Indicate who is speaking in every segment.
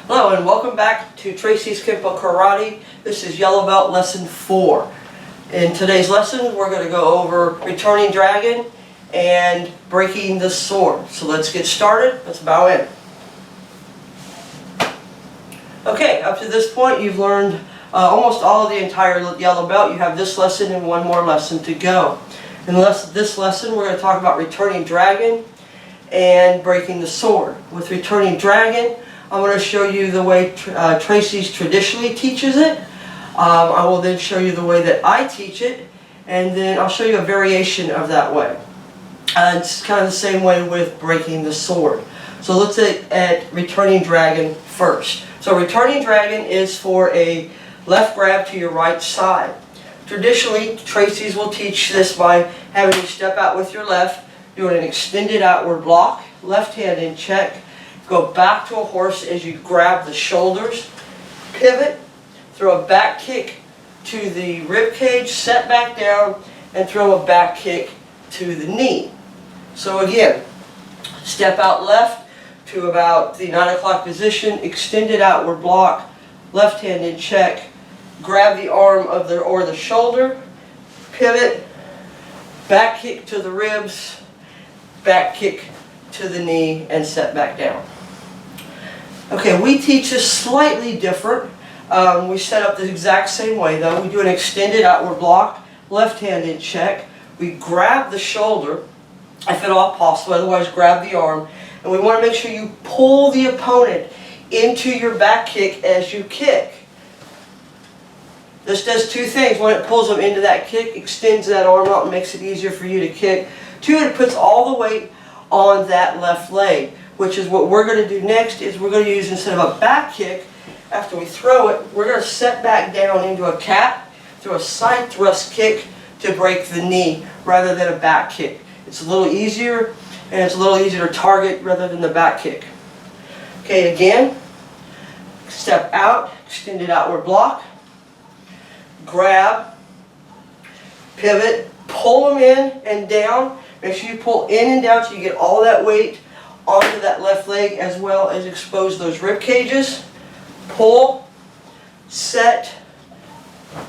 Speaker 1: Hello and welcome back to Tracy Kenpo Karate. This is Yellow Belt Lesson 4. In today's lesson we're going to go over returning dragon and breaking the sword. So let's get started. Let's bow in. Okay, up to this point you've learned almost all of the entire Yellow Belt. You have this lesson and one more lesson to go. In this lesson we're going to talk about returning dragon and breaking the sword. With returning dragon, I'm going to show you the way Tracy's traditionally teaches it. I will then show you the way that I teach it, and then I'll show you a variation of that way. It's kind of the same way with breaking the sword. So let's look at returning dragon first. So returning dragon is for a left grab to your right side. Traditionally, Tracy's will teach this by having you step out with your left, doing an extended outward block, left hand in check, go back to a horse as you grab the shoulders, pivot, throw a back kick to the rib cage, set back down, and throw a back kick to the knee. So again, step out left to about the 9 o'clock position, extended outward block, left hand in check, grab the arm of the shoulder, pivot, back kick to the ribs, back kick to the knee, and set back down. Okay, we teach this slightly different. We set up the exact same way though. We do an extended outward block, left hand in check. We grab the shoulder, if at all possible, otherwise grab the arm. And we want to make sure you pull the opponent into your back kick as you kick. This does two things. One, it pulls them into that kick, extends that arm out, and makes it easier for you to kick. Two, it puts all the weight on that left leg, which is what we're going to do next. Is we're going to use, instead of a back kick, after we throw it, we're going to set back down into a cat, throw a side thrust kick to break the knee rather than a back kick. It's a little easier, and it's a little easier to target rather than the back kick. Okay, again, step out, extended outward block, grab, pivot, pull them in and down. Make sure you pull in and down so you get all that weight onto that left leg, as well as expose those rib cages. Pull, set,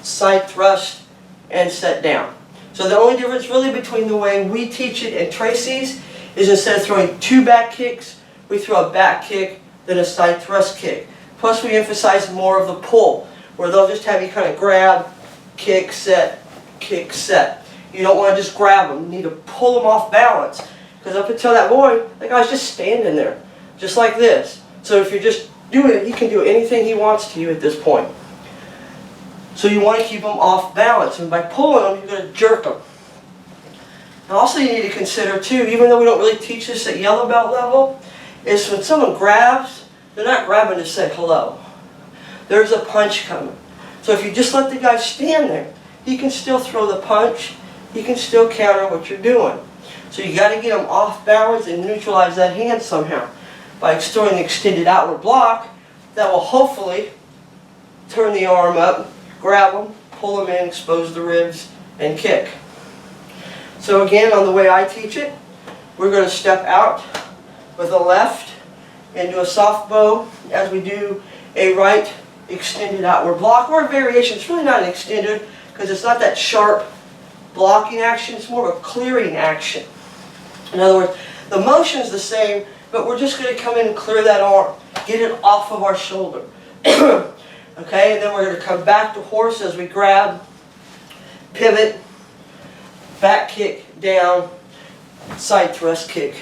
Speaker 1: side thrust, and set down. So the only difference really between the way we teach it and Tracy's is, instead of throwing two back kicks, we throw a back kick, then a side thrust kick. Plus we emphasize more of the pull, where they'll just have you kind of grab, kick, set, kick, set. You don't want to just grab them. You need to pull them off balance. Because up until that point, the guy's just standing there, just like this. So if you're just doing it, he can do anything he wants to you at this point. So you want to keep them off balance. And by pulling them, you're going to jerk them. And also you need to consider too, even though we don't really teach this at yellow belt level, is when someone grabs, they're not grabbing to say hello. There's a punch coming. So if you just let the guy stand there, he can still throw the punch. He can still counter what you're doing. So you got to get him off balance and neutralize that hand somehow. By throwing the extended outward block, that will hopefully turn the arm up, grab him, pull him in, expose the ribs, and kick. So again, on the way I teach it, we're going to step out with a left into a soft bow as we do a right extended outward block, or a variation. It's really not an extended because it's not that sharp blocking action, it's more of a clearing action. In other words, the motion is the same, but we're just going to come in and clear that arm, get it off of our shoulder. Okay, and then we're going to come back to horse as we grab, pivot, back kick, down, side thrust kick,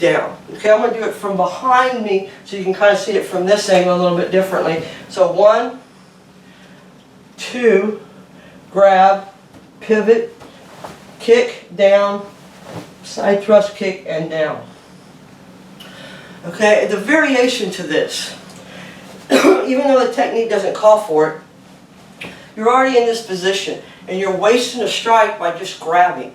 Speaker 1: down. Okay, I'm going to do it from behind me so you can kind of see it from this angle a little bit differently. So 1, 2, grab, pivot, kick, down, side thrust kick, and down. Okay, the variation to this, even though the technique doesn't call for it, you're already in this position and you're wasting a strike by just grabbing.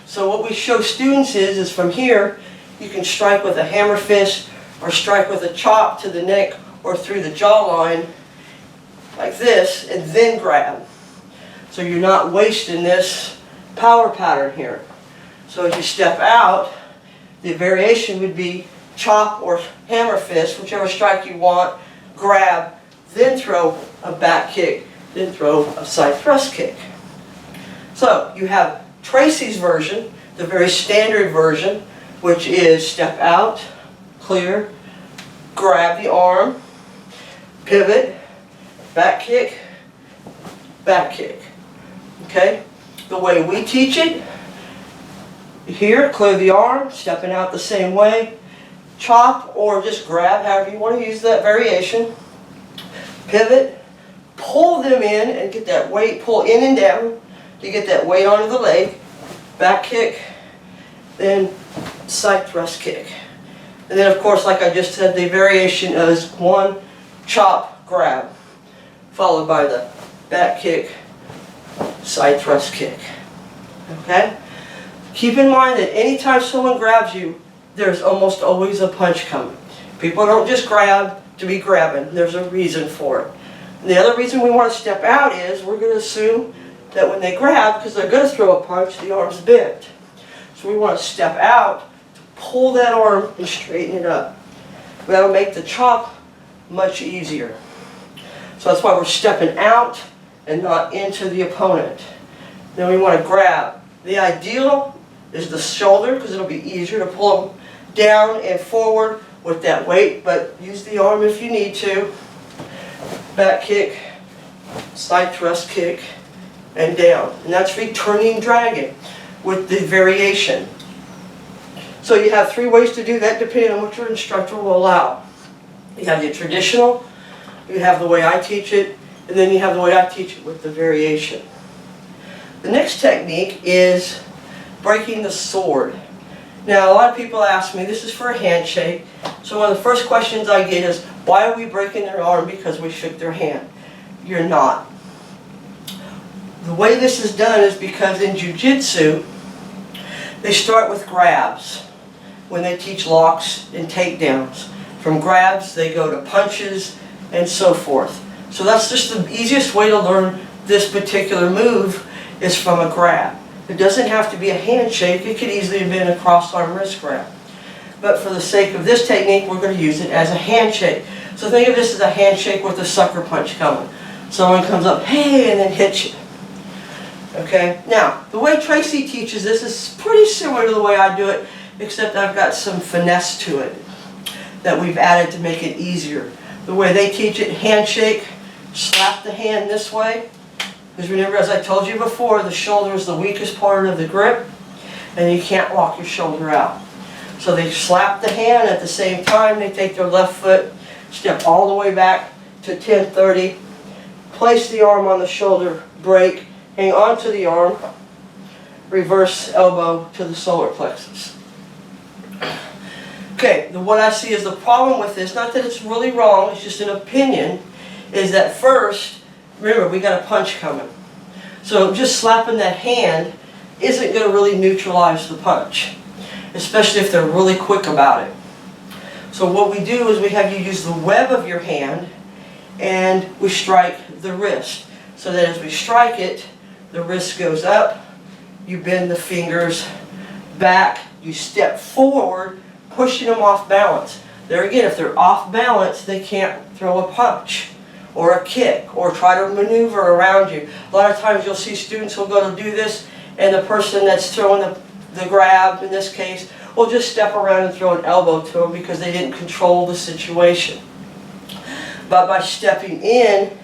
Speaker 1: So what we show students is from here, you can strike with a hammer fist or strike with a chop to the neck or through the jawline like this, and then grab. So you're not wasting this power pattern here. So as you step out, the variation would be chop or hammer fist, whichever strike you want, grab, then throw a back kick, then throw a side thrust kick. So you have Tracy's version, the very standard version, which is step out, clear, grab the arm, pivot, back kick, back kick. Okay? The way we teach it, here, clear the arm, stepping out the same way, chop or just grab, however you want to use that variation, pivot, pull them in and get that weight, pull in and down to get that weight onto the leg, back kick, then side thrust kick. And then of course, like I just said, the variation is one, chop, grab, followed by the back kick, side thrust kick. Okay? Keep in mind that anytime someone grabs you, there's almost always a punch coming. People don't just grab to be grabbing. There's a reason for it. And the other reason we want to step out is we're going to assume that when they grab, because they're going to throw a punch, the arm's bent. So we want to step out to pull that arm and straighten it up. That'll make the chop much easier. So that's why we're stepping out and not into the opponent. Then we want to grab. The ideal is the shoulder, because it'll be easier to pull them down and forward with that weight, but use the arm if you need to. Back kick, side thrust kick, and down. And that's returning dragon with the variation. So you have three ways to do that depending on what your instructor will allow. You have the traditional, you have the way I teach it, and then you have the way I teach it with the variation. The next technique is breaking the sword. Now, a lot of people ask me, this is for a handshake, so one of the first questions I get is, why are we breaking their arm because we shook their hand? You're not. The way this is done is because in Jiu-Jitsu, they start with grabs when they teach locks and takedowns. From grabs, they go to punches and so forth. So that's just the easiest way to learn this particular move is from a grab. It doesn't have to be a handshake. It could easily have been a cross-arm wrist grab. But for the sake of this technique, we're going to use it as a handshake. So think of this as a handshake with a sucker punch coming. Someone comes up, hey, and then hits you. Okay? Now, the way Tracy teaches this is pretty similar to the way I do it, except I've got some finesse to it that we've added to make it easier. The way they teach it, handshake, slap the hand this way. Because remember, as I told you before, the shoulder is the weakest part of the grip, and you can't lock your shoulder out. So they slap the hand at the same time. They take their left foot, step all the way back to 10-30, place the arm on the shoulder, break, hang on to the arm, reverse elbow to the solar plexus. Okay, what I see is the problem with this, not that it's really wrong, it's just an opinion, is that first, remember, we got a punch coming. So just slapping that hand isn't going to really neutralize the punch, especially if they're really quick about it. So what we do is we have you use the web of your hand and we strike the wrist. So that as we strike it, the wrist goes up, you bend the fingers back, you step forward, pushing them off balance. There again, if they're off balance, they can't throw a punch or a kick, or try to maneuver around you. A lot of times you'll see students who'll go to do this, and the person that's throwing the grab, in this case, will just step around and throw an elbow to them because they didn't control the situation. But by stepping in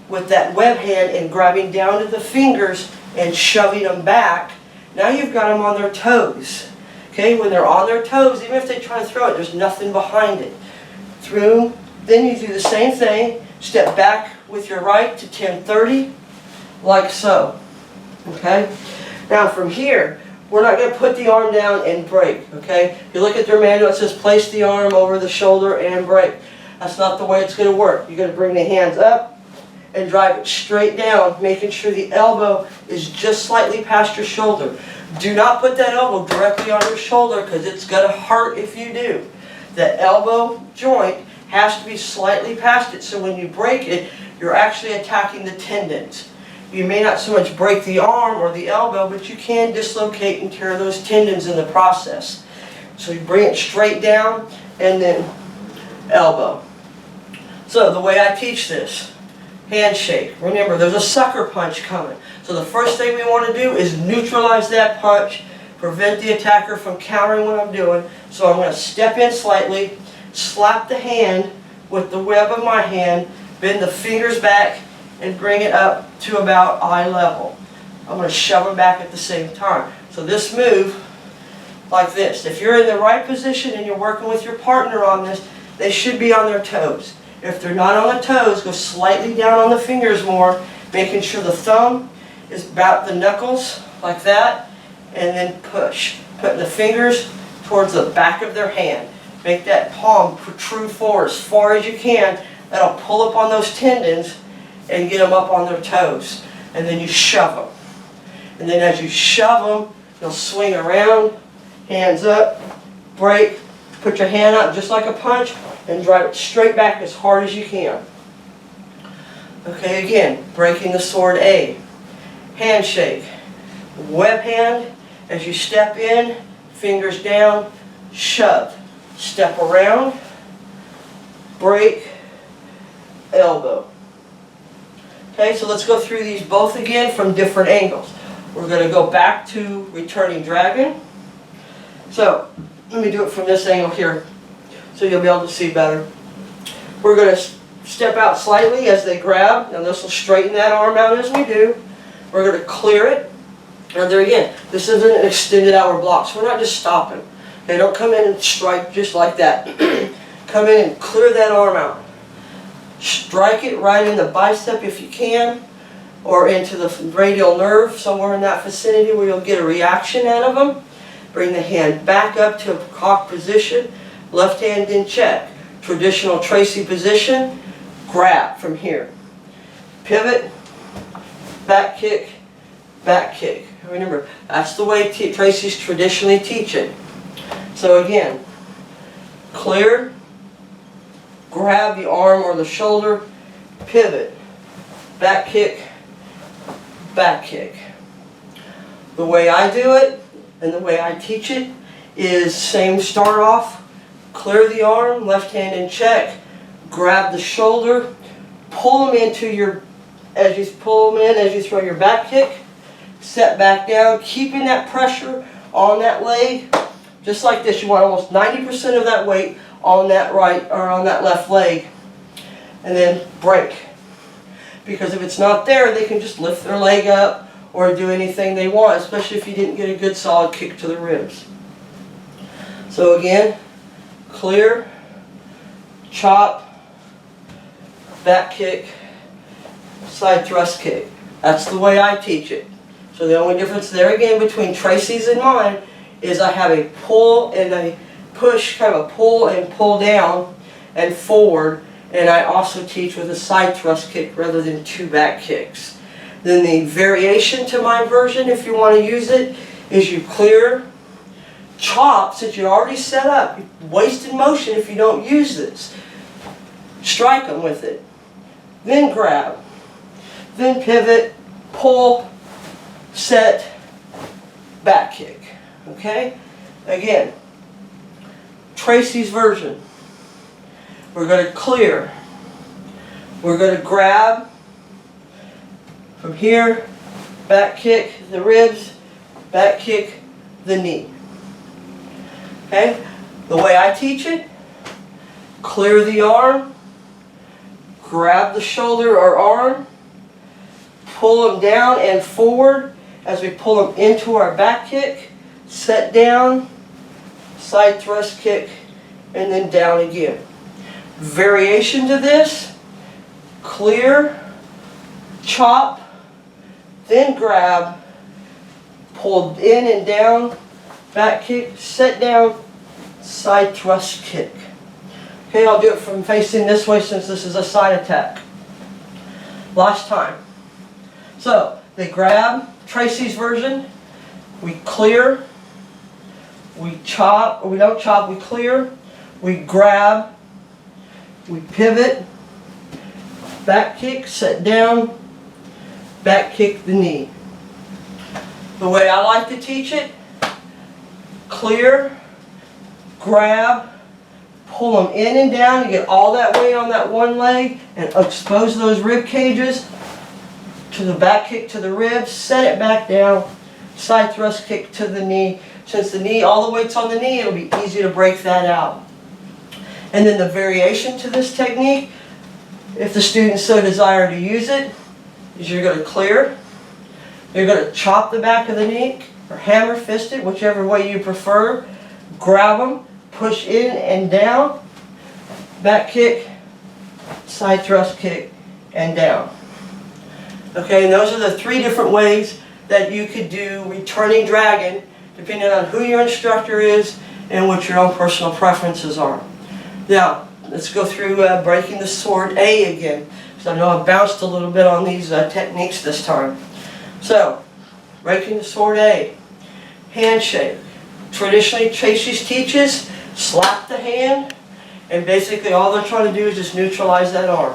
Speaker 1: with that web hand and grabbing down to the fingers and shoving them back, now you've got them on their toes. Okay, when they're on their toes, even if they try to throw it, there's nothing behind it. Through, then you do the same thing. Step back with your right to 10-30, like so. Okay? Now from here, we're not going to put the arm down and break. Okay? If you look at their manual, it says place the arm over the shoulder and break. That's not the way it's going to work. You're going to bring the hands up and drive it straight down, making sure the elbow is just slightly past your shoulder. Do not put that elbow directly on your shoulder because it's going to hurt if you do. The elbow joint has to be slightly past it, so when you break it, you're actually attacking the tendons. You may not so much break the arm or the elbow, but you can dislocate and tear those tendons in the process. So you bring it straight down and then elbow. So the way I teach this, handshake. Remember, there's a sucker punch coming. So the first thing we want to do is neutralize that punch, prevent the attacker from countering what I'm doing. So I'm going to step in slightly, slap the hand with the web of my hand, bend the fingers back, and bring it up to about eye level. I'm going to shove them back at the same time. So this move, like this. If you're in the right position and you're working with your partner on this, they should be on their toes. If they're not on the toes, go slightly down on the fingers more, making sure the thumb is about the knuckles, like that, and then push. Putting the fingers towards the back of their hand. Make that palm protrude forward as far as you can. That'll pull up on those tendons and get them up on their toes. And then you shove them. And then as you shove them, you'll swing around, hands up, break, put your hand out just like a punch, and drive it straight back as hard as you can. Okay, again, breaking the sword A. Handshake. Web hand, as you step in, fingers down, shove. Step around, break, elbow. Okay, so let's go through these both again from different angles. We're going to go back to returning dragon. So, let me do it from this angle here, so you'll be able to see better. We're going to step out slightly as they grab. Now this will straighten that arm out as we do. We're going to clear it. Now there again, this isn't an extended outward block, so we're not just stopping. Okay, don't come in and strike just like that. Come in and clear that arm out. Strike it right in the bicep if you can, or into the radial nerve, somewhere in that vicinity where you'll get a reaction out of them. Bring the hand back up to a cocked position, left hand in check. Traditional Tracy position, grab from here. Pivot, back kick, back kick. Remember, that's the way Tracy's traditionally teach it. So again, clear, grab the arm or the shoulder, pivot, back kick, back kick. The way I do it and the way I teach it is same start off, clear the arm, left hand in check, grab the shoulder, pull them into your, as you pull them in as you throw your back kick, set back down, keeping that pressure on that leg, just like this. You want almost 90% of that weight on that right or on that left leg, and then break. Because if it's not there, they can just lift their leg up or do anything they want, especially if you didn't get a good solid kick to the ribs. So again, clear, chop, back kick, side thrust kick. That's the way I teach it. So the only difference there again between Tracy's and mine is I have a pull and a push, kind of a pull and pull down and forward, and I also teach with a side thrust kick rather than two back kicks. Then the variation to my version, if you want to use it, is you clear, chop, since you're already set up, wasted motion if you don't use this. Strike them with it. Then grab. Then pivot, pull, set, back kick. Okay? Again, Tracy's version. We're going to clear. We're going to grab from here, back kick the ribs, back kick the knee. Okay? The way I teach it, clear the arm, grab the shoulder or arm, pull them down and forward as we pull them into our back kick, set down, side thrust kick, and then down again. Variation to this, clear, chop, then grab, pull in and down, back kick, set down, side thrust kick. Okay, I'll do it from facing this way since this is a side attack. Last time. So, they grab, Tracy's version, we clear, we chop, or we don't chop, we clear, we grab, we pivot, back kick, set down, back kick the knee. The way I like to teach it, clear, grab, pull them in and down, you get all that weight on that one leg, and expose those rib cages to the back kick to the ribs, set it back down, side thrust kick to the knee. Since the knee, all the weight's on the knee, it'll be easy to break that out. And then the variation to this technique, if the student so desire to use it, is you're going to clear, you're going to chop the back of the knee, or hammer fist it, whichever way you prefer, grab them, push in and down, back kick, side thrust kick, and down. Okay, and those are the 3 different ways that you could do returning dragon, depending on who your instructor is and what your own personal preferences are. Now, let's go through breaking the sword A again, because I know I bounced a little bit on these techniques this time. So, breaking the sword A, handshake. Traditionally, Tracy's teaches, slap the hand, and basically all they're trying to do is just neutralize that arm.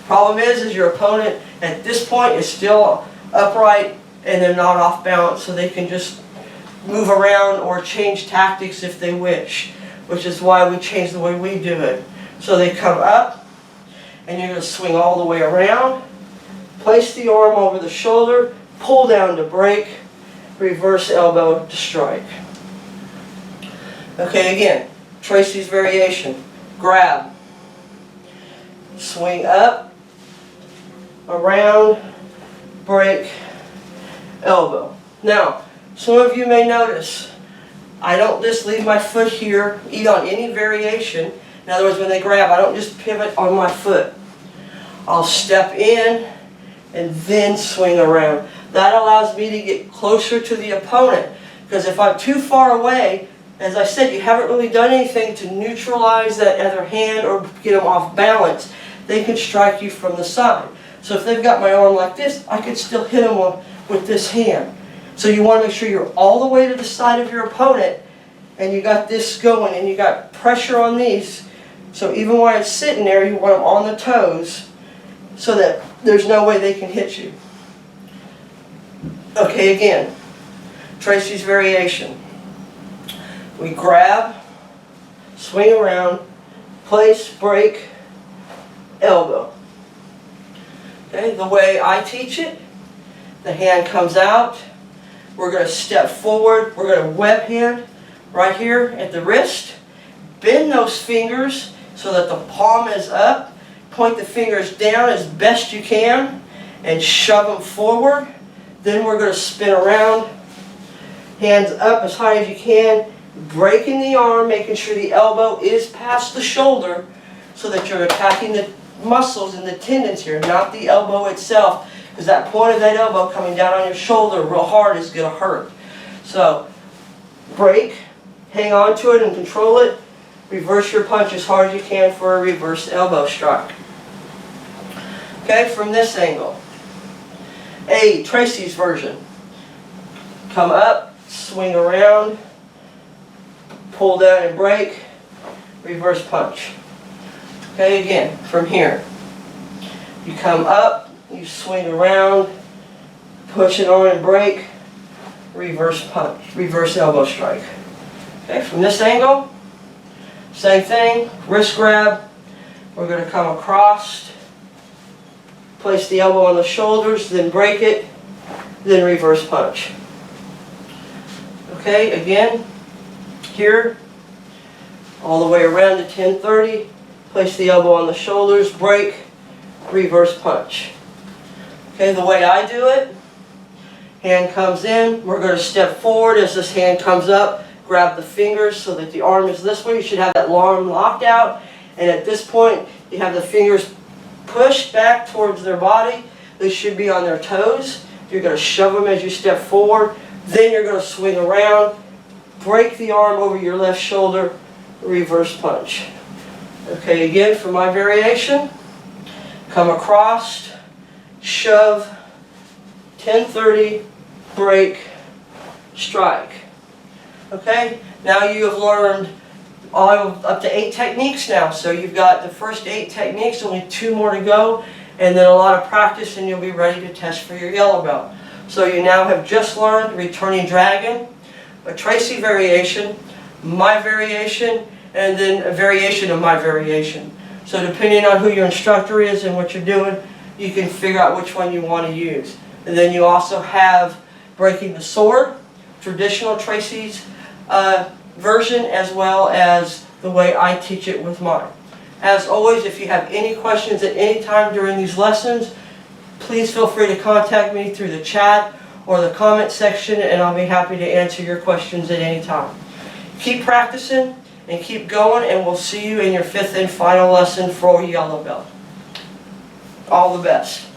Speaker 1: Problem is your opponent at this point is still upright and they're not off balance, so they can just move around or change tactics if they wish, which is why we change the way we do it. So they come up, and you're going to swing all the way around, place the arm over the shoulder, pull down to break, reverse elbow to strike. Okay, again, Tracy's variation. Grab, swing up, around, break, elbow. Now, some of you may notice, I don't just leave my foot here, eat on any variation. In other words, when they grab, I don't just pivot on my foot. I'll step in and then swing around. That allows me to get closer to the opponent. Because if I'm too far away, as I said, you haven't really done anything to neutralize that other hand or get them off balance. They can strike you from the side. So if they've got my arm like this, I could still hit them with this hand. So you want to make sure you're all the way to the side of your opponent, and you got this going, and you got pressure on these. So even while it's sitting there, you want them on the toes so that there's no way they can hit you. Okay, again, Tracy's variation. We grab, swing around, place, break, elbow. Okay, the way I teach it, the hand comes out, we're going to step forward, we're going to web hand right here at the wrist, bend those fingers so that the palm is up, point the fingers down as best you can, and shove them forward. Then we're going to spin around, hands up as high as you can, breaking the arm, making sure the elbow is past the shoulder so that you're attacking the muscles and the tendons here, not the elbow itself, because that point of that elbow coming down on your shoulder real hard is going to hurt. So, break, hang on to it and control it, reverse your punch as hard as you can for a reverse elbow strike. Okay, from this angle. A, Tracy's version. Come up, swing around, pull down and break, reverse punch. Okay, again, from here. You come up, you swing around, push it on and break, reverse punch, reverse elbow strike. Okay, from this angle, same thing, wrist grab. We're going to come across, place the elbow on the shoulders, then break it, then reverse punch. Okay, again, here, all the way around to 1030, place the elbow on the shoulders, break, reverse punch. Okay, the way I do it, hand comes in, we're going to step forward as this hand comes up, grab the fingers so that the arm is this way. You should have that arm locked out, and at this point you have the fingers pushed back towards their body. They should be on their toes. You're going to shove them as you step forward, then you're going to swing around, break the arm over your left shoulder, reverse punch. Okay, again for my variation, come across, shove, 1030, break, strike. Okay, now you have learned up to 8 techniques now. So you've got the first 8 techniques, only 2 more to go, and then a lot of practice and you'll be ready to test for your yellow belt. So you now have just learned returning dragon, a Tracy variation, my variation, and then a variation of my variation. So depending on who your instructor is and what you're doing, you can figure out which one you want to use. And then you also have breaking the sword, traditional Tracy's version, as well as the way I teach it with mine. As always, if you have any questions at any time during these lessons, please feel free to contact me through the chat or the comment section, and I'll be happy to answer your questions at any time. Keep practicing and keep going, and we'll see you in your 5th and final lesson for yellow belt. All the best.